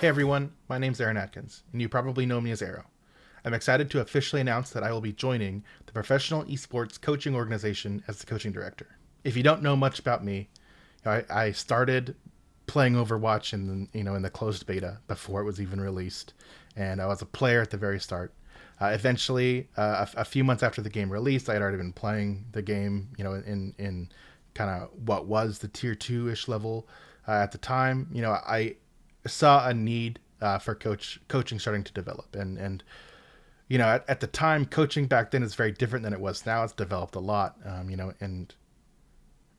Hey everyone, my name's Aaron Atkins, and you probably know me as Aero. I'm excited to officially announce that I will be joining the professional esports coaching organization as the coaching director. If you don't know much about me, I started playing Overwatch in the closed beta before it was even released, and I was a player at the very start. Eventually, a few months after the game released, I had already been playing the game, in kind of what was the tier 2-ish level at the time. I saw a need for coaching starting to develop, and at the time, coaching back then is very different than it was now. It's developed a lot, and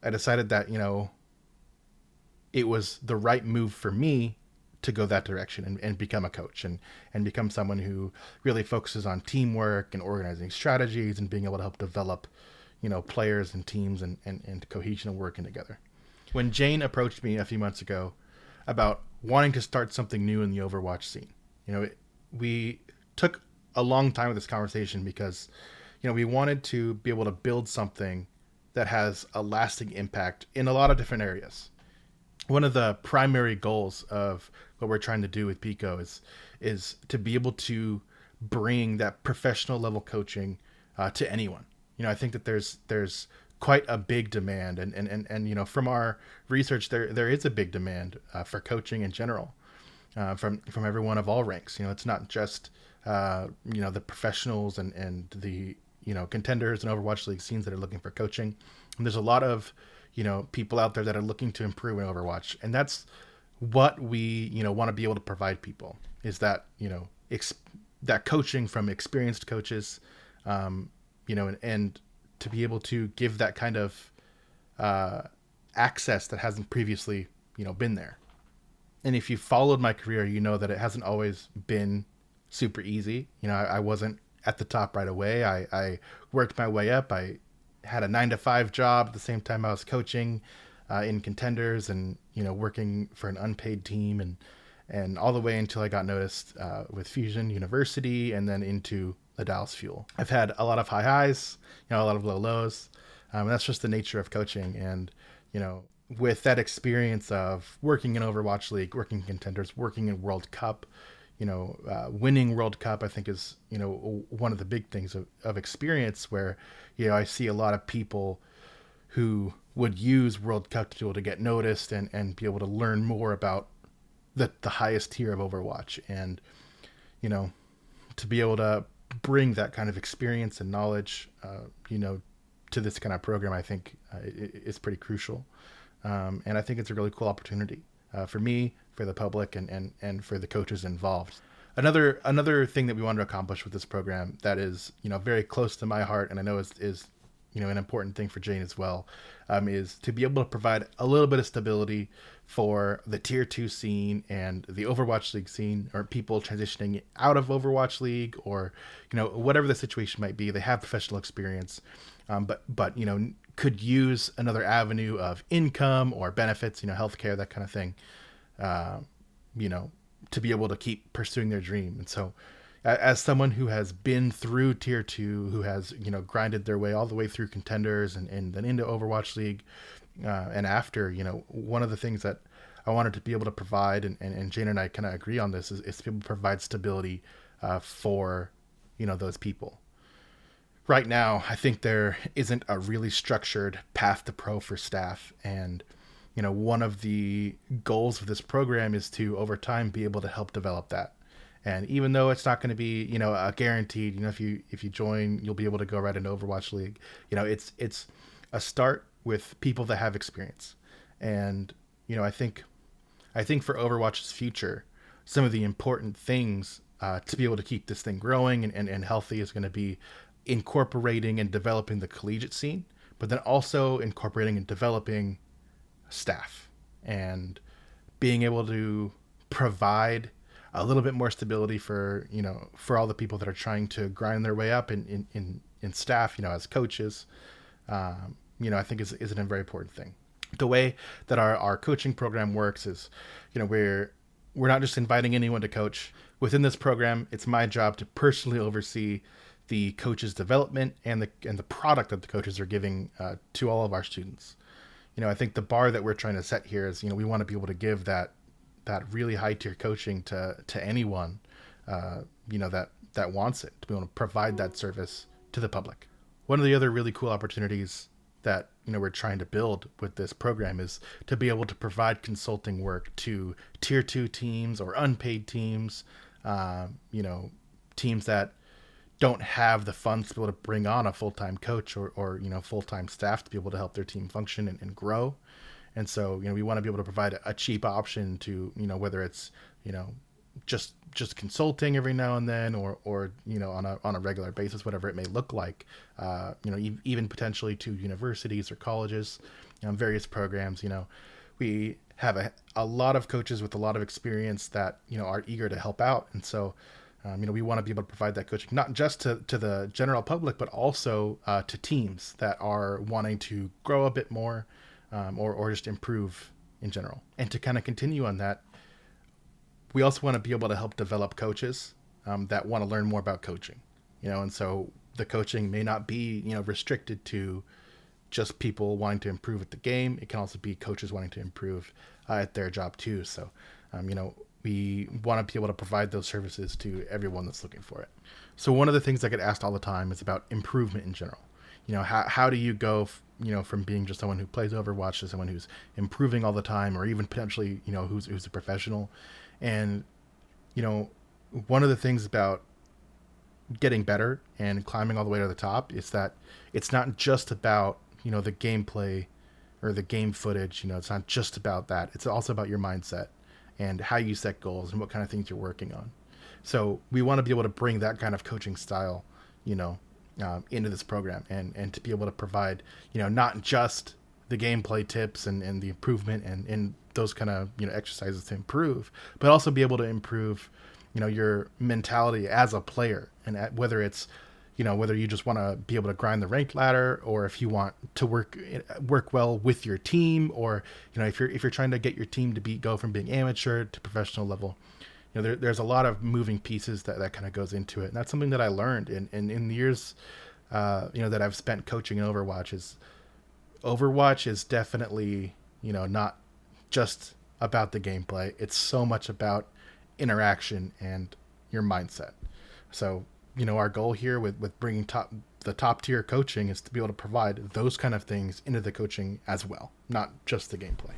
I decided that it was the right move for me to go that direction and become a coach and become someone who really focuses on teamwork and organizing strategies and being able to help develop players and teams and cohesion and working together. When Jane approached me a few months ago about wanting to start something new in the Overwatch scene, we took a long time with this conversation because we wanted to be able to build something that has a lasting impact in a lot of different areas. One of the primary goals of what we're trying to do with PECO is to be able to bring that professional level coaching to anyone. I think that there's quite a big demand, and from our research, there is a big demand for coaching in general from everyone of all ranks. It's not just the professionals and the contenders and Overwatch League scenes that are looking for coaching. And there's a lot of people out there that are looking to improve in Overwatch, and that's what we want to be able to provide people, is that that coaching from experienced coaches, and to be able to give that kind of access that hasn't previously been there. And if you followed my career, you know that it hasn't always been super easy. I wasn't at the top right away. I worked my way up. I had a 9-to-5 job at the same time I was coaching in contenders and working for an unpaid team, and all the way until I got noticed with Fusion University and then into the Dallas Fuel. I've had a lot of high highs, a lot of low lows, and that's just the nature of coaching. And with that experience of working in Overwatch League, working in contenders, working in World Cup, winning World Cup, I think is, one of the big things of experience where, I see a lot of people who would use World Cup to be able to get noticed and be able to learn more about the highest tier of Overwatch. And, to be able to bring that kind of experience and knowledge, to this kind of program, I think is pretty crucial. And I think it's a really cool opportunity for me, for the public, and for the coaches involved. Another thing that we wanted to accomplish with this program that is very close to my heart, and I know is an important thing for Jane as well, is to be able to provide a little bit of stability for the tier 2 scene and the Overwatch League scene, or people transitioning out of Overwatch League, or whatever the situation might be. They have professional experience, but could use another avenue of income or benefits, healthcare, that kind of thing, to be able to keep pursuing their dream. And so as someone who has been through tier 2, who has grinded their way all the way through contenders and then into Overwatch League, and after, one of the things that I wanted to be able to provide, and Jane and I kind of agree on this, is to be able to provide stability for those people. Right now, I think there isn't a really structured path to pro for staff, and one of the goals of this program is to, over time, be able to help develop that. And even though it's not going to be, a guaranteed, if you join, you'll be able to go right into Overwatch League. It's a start with people that have experience. And, I think for Overwatch's future, some of the important things to be able to keep this thing growing and healthy is going to be incorporating and developing the collegiate scene, but then also incorporating and developing staff and being able to provide a little bit more stability for all the people that are trying to grind their way up in staff, as coaches, I think is a very important thing. The way that our coaching program works is, we're not just inviting anyone to coach. Within this program, it's my job to personally oversee the coaches' development and the product that the coaches are giving to all of our students. I think the bar that we're trying to set here is, we want to be able to give that that really high tier coaching to anyone, that wants it, to be able to provide that service to the public. One of the other really cool opportunities that we're trying to build with this program is to be able to provide consulting work to tier 2 teams or unpaid teams, teams that don't have the funds to be able to bring on a full-time coach or full-time staff to be able to help their team function and grow. And so we want to be able to provide a cheap option to whether it's just consulting every now and then, or on a regular basis, whatever it may look like, even potentially to universities or colleges, various programs. We have a lot of coaches with a lot of experience that are eager to help out, and so we want to be able to provide that coaching not just to the general public, but also to teams that are wanting to grow a bit more, or just improve in general. And to kind of continue on that, we also want to be able to help develop coaches that want to learn more about coaching, and so the coaching may not be, restricted to just people wanting to improve at the game. It can also be coaches wanting to improve at their job too. So, we want to be able to provide those services to everyone that's looking for it. So one of the things I get asked all the time is about improvement in general. How do you go, from being just someone who plays Overwatch to someone who's improving all the time, or even potentially, who's a professional. And, one of the things about getting better and climbing all the way to the top is that it's not just about, the gameplay or the game footage. It's not just about that. It's also about your mindset and how you set goals and what kind of things you're working on. So we want to be able to bring that kind of coaching style, into this program, and to be able to provide, not just the gameplay tips and the improvement and those kind of, exercises to improve, but also be able to improve, your mentality as a player, and whether it's, whether you just want to be able to grind the ranked ladder, or if you want to work well with your team, or, if you're trying to get your team to go from being amateur to professional level. There's a lot of moving pieces that kind of goes into it. And that's something that I learned in the years, that I've spent coaching in Overwatch is definitely, not just about the gameplay. It's so much about interaction and your mindset. So, our goal here with bringing the top tier coaching is to be able to provide those kind of things into the coaching as well, not just the gameplay.